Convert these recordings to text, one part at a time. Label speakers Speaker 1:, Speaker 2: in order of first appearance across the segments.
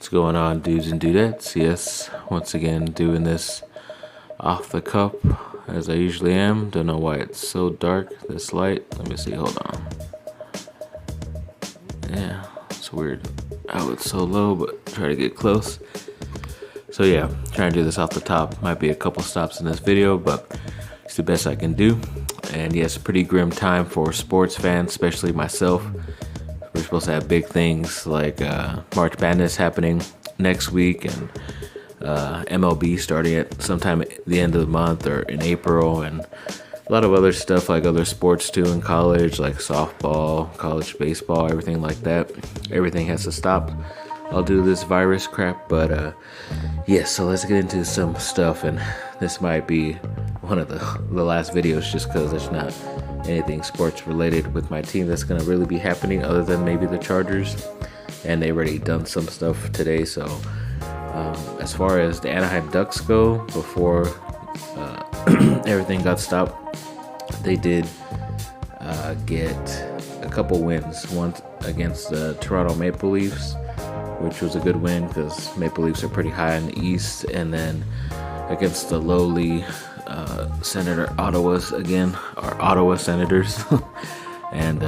Speaker 1: What's going on, dudes and dudettes? Yes, once again doing this off the cup as I usually am. Don't know why it's so dark, this light. Let me see, hold on. Yeah, it's weird how it's so low, but try to get close. So yeah, trying to do this off the top. Might be a couple stops in this video, but it's the best I can do. And yes, pretty grim time for sports fans, especially myself. We're supposed to have big things like March Madness happening next week and MLB starting at sometime at the end of the month or in April, and a lot of other stuff like other sports too in college, like softball, college baseball, everything like that. Everything has to stop. I'll do this virus crap, but yeah, so let's get into some stuff, and this might be one of the last videos just because there's not anything sports related with my team that's going to really be happening other than maybe the Chargers, and they already done some stuff today. So as far as the Anaheim Ducks go, before everything got stopped, they did get a couple wins. One against the Toronto Maple Leafs, which was a good win because Maple Leafs are pretty high in the East, and then against the lowly Ottawa Senators. And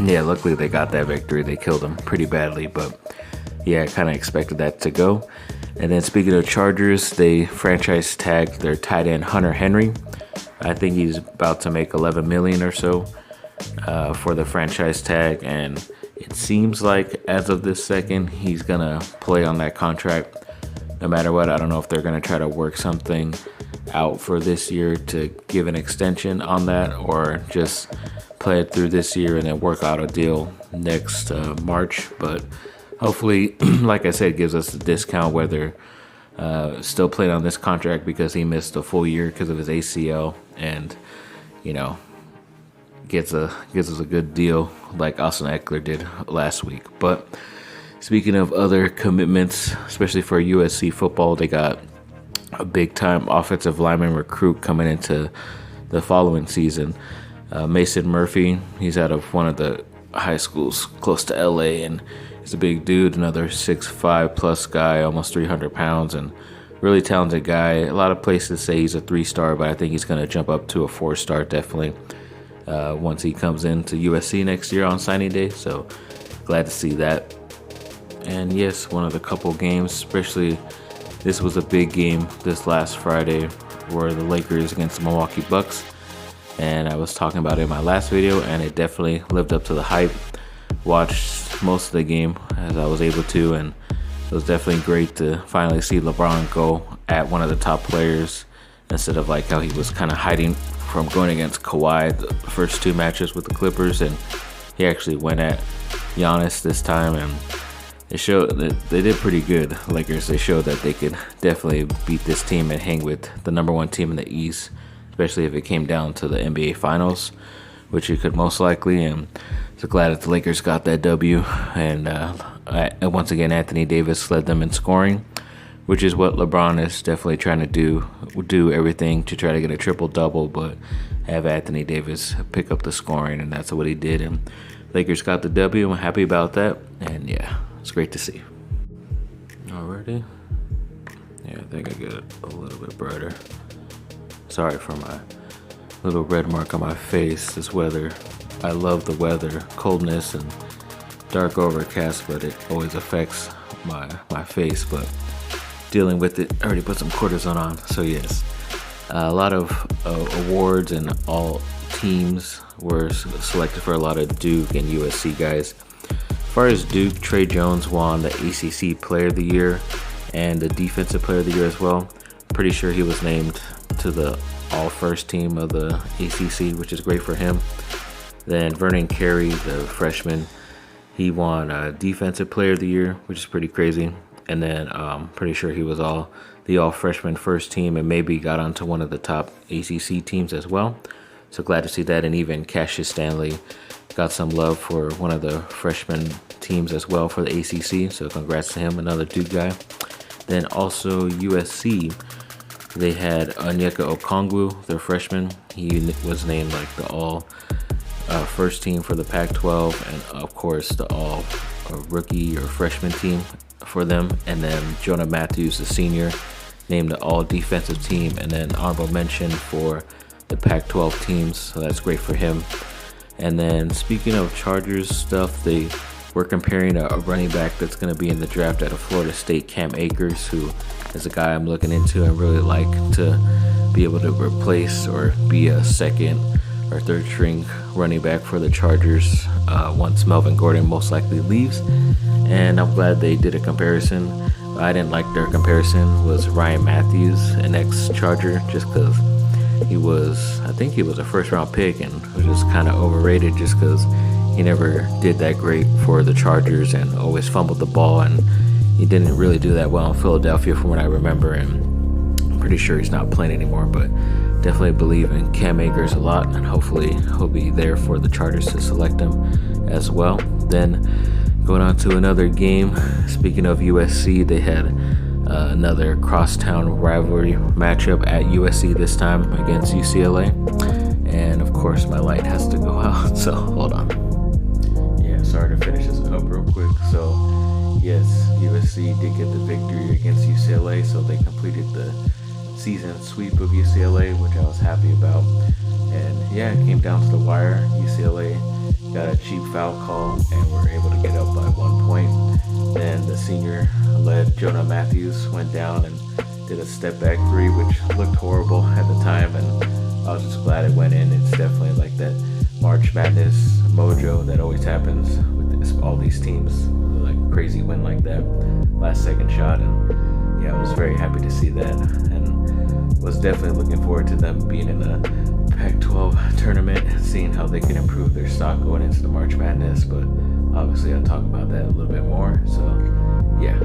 Speaker 1: yeah, luckily they got that victory. They killed them pretty badly, but yeah, I kind of expected that to go. And then speaking of Chargers, they franchise tagged their tight end Hunter Henry. I think he's about to make $11 million or so for the franchise tag, and it seems like as of this second he's gonna play on that contract no matter what. I don't know if they're gonna try to work something out for this year to give an extension on that, or just play it through this year and then work out a deal next March. But hopefully, like I said, gives us a discount whether still playing on this contract because he missed a full year because of his ACL, and you know, gives us a good deal like Austin Eckler did last week. But speaking of other commitments, especially for USC football, they got a big-time offensive lineman recruit coming into the following season. Mason Murphy, he's out of one of the high schools close to LA, and he's a big dude, another 6'5" plus guy, almost 300 pounds, and really talented guy. A lot of places say he's a 3-star, but I think he's going to jump up to a 4-star definitely once he comes into USC next year on signing day. So glad to see that. And yes, one of the couple games, especially this was a big game this last Friday, were the Lakers against the Milwaukee Bucks. And I was talking about it in my last video, and it definitely lived up to the hype. Watched most of the game as I was able to, and it was definitely great to finally see LeBron go at one of the top players instead of like how he was kind of hiding from going against Kawhi the first two matches with the Clippers, and he actually went at Giannis this time, and it showed that they did pretty good. Lakers, they showed that they could definitely beat this team and hang with the number one team in the East, especially if it came down to the NBA Finals, which it could most likely. And so glad that the Lakers got that W. And once again, Anthony Davis led them in scoring, which is what LeBron is definitely trying to do everything to try to get a triple-double, but have Anthony Davis pick up the scoring, and that's what he did. And Lakers got the W. I'm happy about that, and yeah, it's great to see. Alrighty. Yeah, I think I get it a little bit brighter. Sorry for my little red mark on my face. This weather, I love the weather, coldness and dark overcast, but it always affects my face. But dealing with it, I already put some cortisone on. So yes, a lot of awards, and all teams were selected for a lot of Duke and USC guys. As far as Duke, Trey Jones won the ACC Player of the Year and the Defensive Player of the Year as well. Pretty sure he was named to the all-first team of the ACC, which is great for him. Then Vernon Carey, the freshman, he won Defensive Player of the Year, which is pretty crazy. And then pretty sure he was the all-freshman first team, and maybe got onto one of the top ACC teams as well. So glad to see that. And even Cassius Stanley got some love for one of the freshman teams as well for the ACC. So congrats to him, another Duke guy. Then also USC, they had Onyeka Okongwu, their freshman. He was named like the all first team for the Pac-12, and of course the all rookie or freshman team for them. And then Jonah Matthews, the senior, named the all defensive team, and then honorable mention for the Pac-12 teams. So that's great for him. And then speaking of Chargers stuff, they were comparing a running back that's going to be in the draft out of Florida State, Cam Akers, who is a guy I'm looking into and really like to be able to replace or be a second or third string running back for the Chargers once Melvin Gordon most likely leaves. And I'm glad they did a comparison. I didn't like their comparison was Ryan Matthews, an ex-Charger, just because I think he was a first round pick and was just kind of overrated just because he never did that great for the Chargers and always fumbled the ball, and he didn't really do that well in Philadelphia from what I remember, and I'm pretty sure he's not playing anymore, but definitely believe in Cam Akers a lot, and hopefully he'll be there for the Chargers to select him as well. Then going on to another game, speaking of USC, they had another crosstown rivalry matchup at USC, this time against UCLA. And of course my light has to go out, so hold on. Yeah, sorry to finish this up real quick. So yes, USC did get the victory against UCLA, so they completed the season sweep of UCLA, which I was happy about. And yeah, it came down to the wire. UCLA got a cheap foul call and were able to get up by 1 point. Then the senior-led Jonah Matthews went down and did a step-back three, which looked horrible at the time, and I was just glad it went in. It's definitely like that March Madness mojo that always happens with all these teams, like crazy win like that, last-second shot, and yeah, I was very happy to see that, and was definitely looking forward to them being in the Pac-12 tournament, seeing how they can improve their stock going into the March Madness, but obviously I'll talk about that a little bit more. So yeah.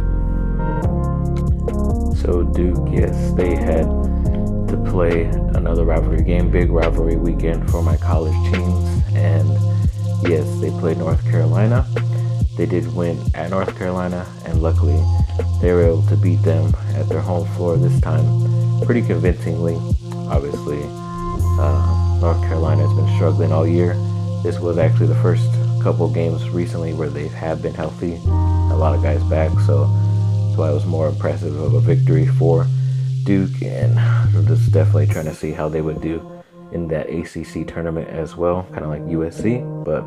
Speaker 1: So Duke, yes, they had to play another rivalry game, big rivalry weekend for my college teams, and yes, they played North Carolina. They did win at North Carolina, and luckily they were able to beat them at their home floor this time pretty convincingly. Obviously, North Carolina has been struggling all year. This was actually the first couple games recently where they have been healthy, a lot of guys back, so that's why it was more impressive of a victory for Duke, and I'm just definitely trying to see how they would do in that ACC tournament as well, kind of like USC, but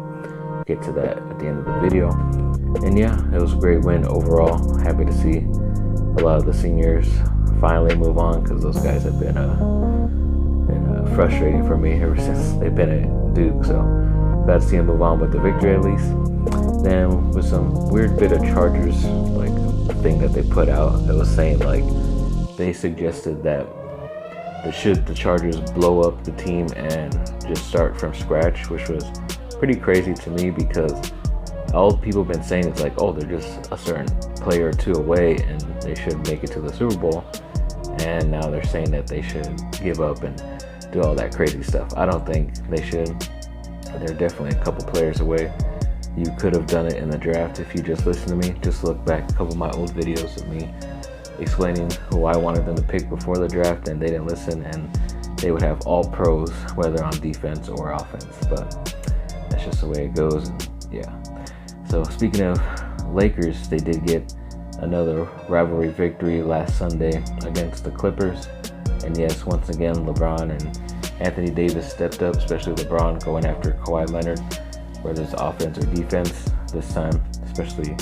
Speaker 1: get to that at the end of the video. And yeah, it was a great win overall. Happy to see a lot of the seniors finally move on, because those guys have been frustrating for me ever since they've been at Duke, so glad to see them move on with the victory at least. Then with some weird bit of Chargers like thing that they put out, it was saying like they suggested that should the Chargers blow up the team and just start from scratch, which was pretty crazy to me, because all people have been saying is like, oh, they're just a certain player or two away and they should make it to the Super Bowl, and now they're saying that they should give up and do all that crazy stuff. I don't think they should. They're definitely a couple players away. You could have done it in the draft if you just listened to me. Just look back a couple of my old videos of me explaining who I wanted them to pick before the draft, and they didn't listen, and they would have all pros, whether on defense or offense, but that's just the way it goes. And yeah. So speaking of Lakers, they did get another rivalry victory last Sunday against the Clippers. And yes, once again, LeBron and Anthony Davis stepped up, especially LeBron going after Kawhi Leonard, whether it's offense or defense this time, especially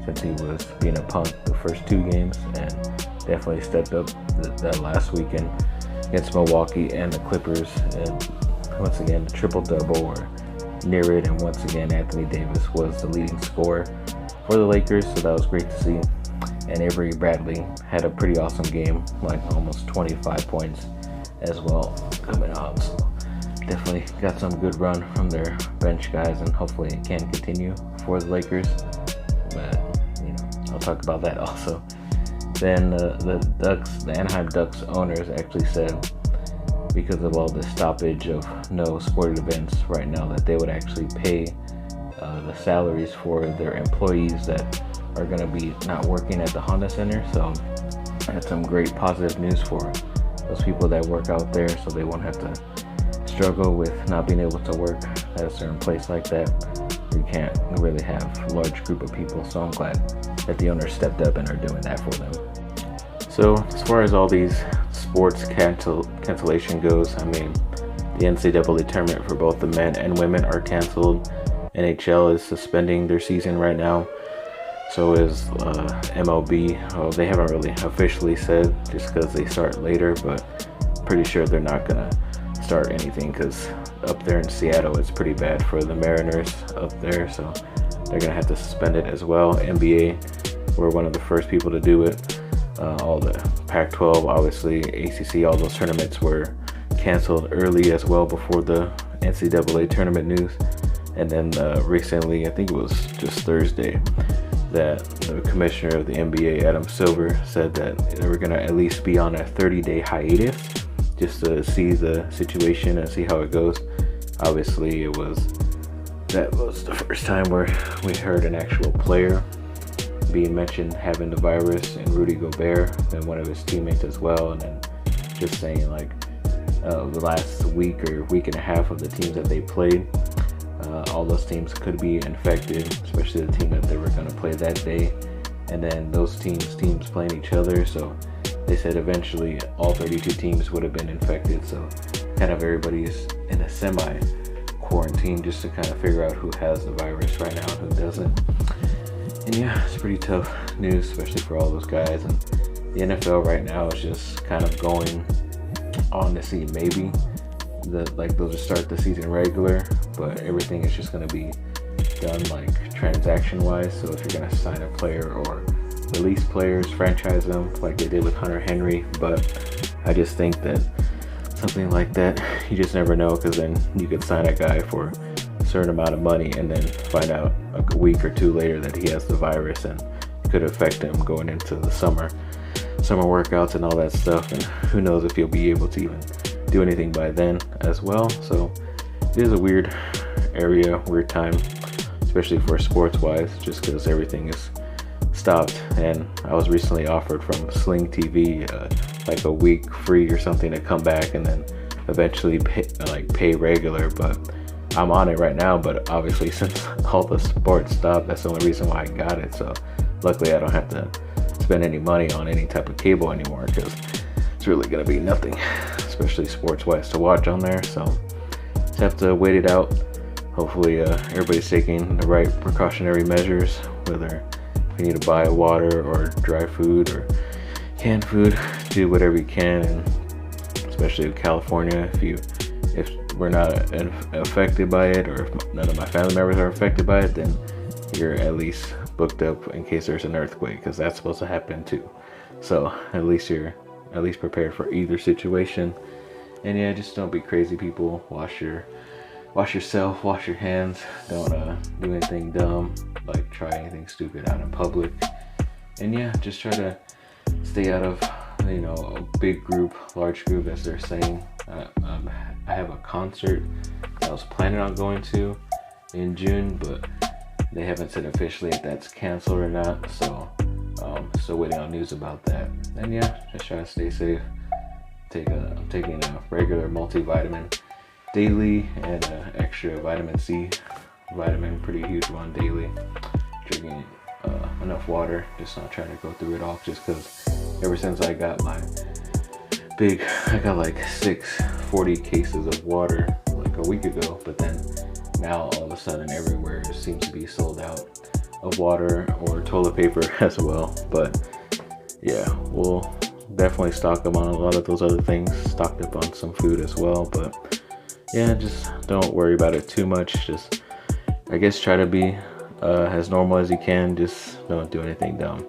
Speaker 1: since he was being a punk the first two games, and definitely stepped up that last weekend against Milwaukee and the Clippers. And once again, the triple-double or near it, and once again, Anthony Davis was the leading scorer for the Lakers, so that was great to see. And Avery Bradley had a pretty awesome game, like almost 25 points as well coming off. So definitely got some good run from their bench guys, and hopefully it can continue for the Lakers. But I'll talk about that also. Then the Anaheim Ducks owners actually said, because of all the stoppage of no sporting events right now, that they would actually pay the salaries for their employees that are going to be not working at the Honda Center. So that's some great positive news for those people that work out there, so they won't have to struggle with not being able to work at a certain place like that. You can't really have a large group of people, so I'm glad that the owners stepped up and are doing that for them. So as far as all these sports cancellation goes, I mean, the NCAA tournament for both the men and women are canceled. NHL is suspending their season right now. So is MLB. Oh, they haven't really officially said, just because they start later, but pretty sure they're not gonna start anything because up there in Seattle it's pretty bad for the Mariners up there, so they're gonna have to suspend it as well. NBA were one of the first people to do it. All the Pac-12, obviously ACC, all those tournaments were canceled early as well before the NCAA tournament news. And then recently, I think it was just Thursday, that the commissioner of the NBA, Adam Silver, said that they were going to at least be on a 30-day hiatus just to see the situation and see how it goes. Obviously, that was the first time where we heard an actual player being mentioned having the virus, and Rudy Gobert and one of his teammates as well. And then just saying like the last week or week and a half of the teams that they played, all those teams could be infected, especially the team that they were going to play that day. And then those teams playing each other. So they said eventually all 32 teams would have been infected. So kind of everybody's in a semi-quarantine just to kind of figure out who has the virus right now and who doesn't. And yeah, it's pretty tough news, especially for all those guys. And the NFL right now is just kind of going on to see maybe they'll just start the season regular, but everything is just going to be done like transaction wise. So if you're going to sign a player or release players, franchise them like they did with Hunter Henry. But I just think that something like that, you just never know, because then you could sign a guy for a certain amount of money and then find out a week or two later that he has the virus, and it could affect him going into the summer workouts and all that stuff. And who knows if he'll be able to even do anything by then as well. So it is a weird area, weird time, especially for sports wise, just because everything is stopped. And I was recently offered from Sling TV like a week free or something to come back and then eventually pay regular, but I'm on it right now. But obviously since all the sports stopped, that's the only reason why I got it. So luckily I don't have to spend any money on any type of cable anymore, because it's really gonna be nothing, especially sports wise, to watch on there. So just have to wait it out. Hopefully everybody's taking the right precautionary measures, whether you need to buy water or dry food or canned food, do whatever you can. And especially in California, if we're not affected by it, or if none of my family members are affected by it, then you're at least booked up in case there's an earthquake, because that's supposed to happen too. So at least you're prepared for either situation. And yeah, just don't be crazy, people. Wash yourself, wash your hands. Don't do anything dumb, like try anything stupid out in public. And yeah, just try to stay out of a big group, large group, as they're saying. I have a concert I was planning on going to in June, but they haven't said officially if that's canceled or not. So still waiting on news about that. And yeah, just try to stay safe. I'm taking a regular multivitamin daily and an extra vitamin C vitamin, pretty huge one daily. Drinking enough water, just not trying to go through it all, just because ever since I got like 40 cases of water like a week ago, but then now all of a sudden everywhere seems to be sold out of water or toilet paper as well. But yeah, we'll definitely stock up on a lot of those other things, stocked up on some food as well. But yeah, just don't worry about it too much. Just, I guess, try to be as normal as you can. Just don't do anything dumb.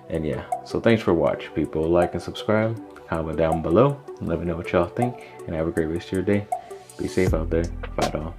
Speaker 1: And yeah, so thanks for watching, people. Like and subscribe, comment down below, let me know what y'all think, and have a great rest of your day. Be safe out there. Bye, all.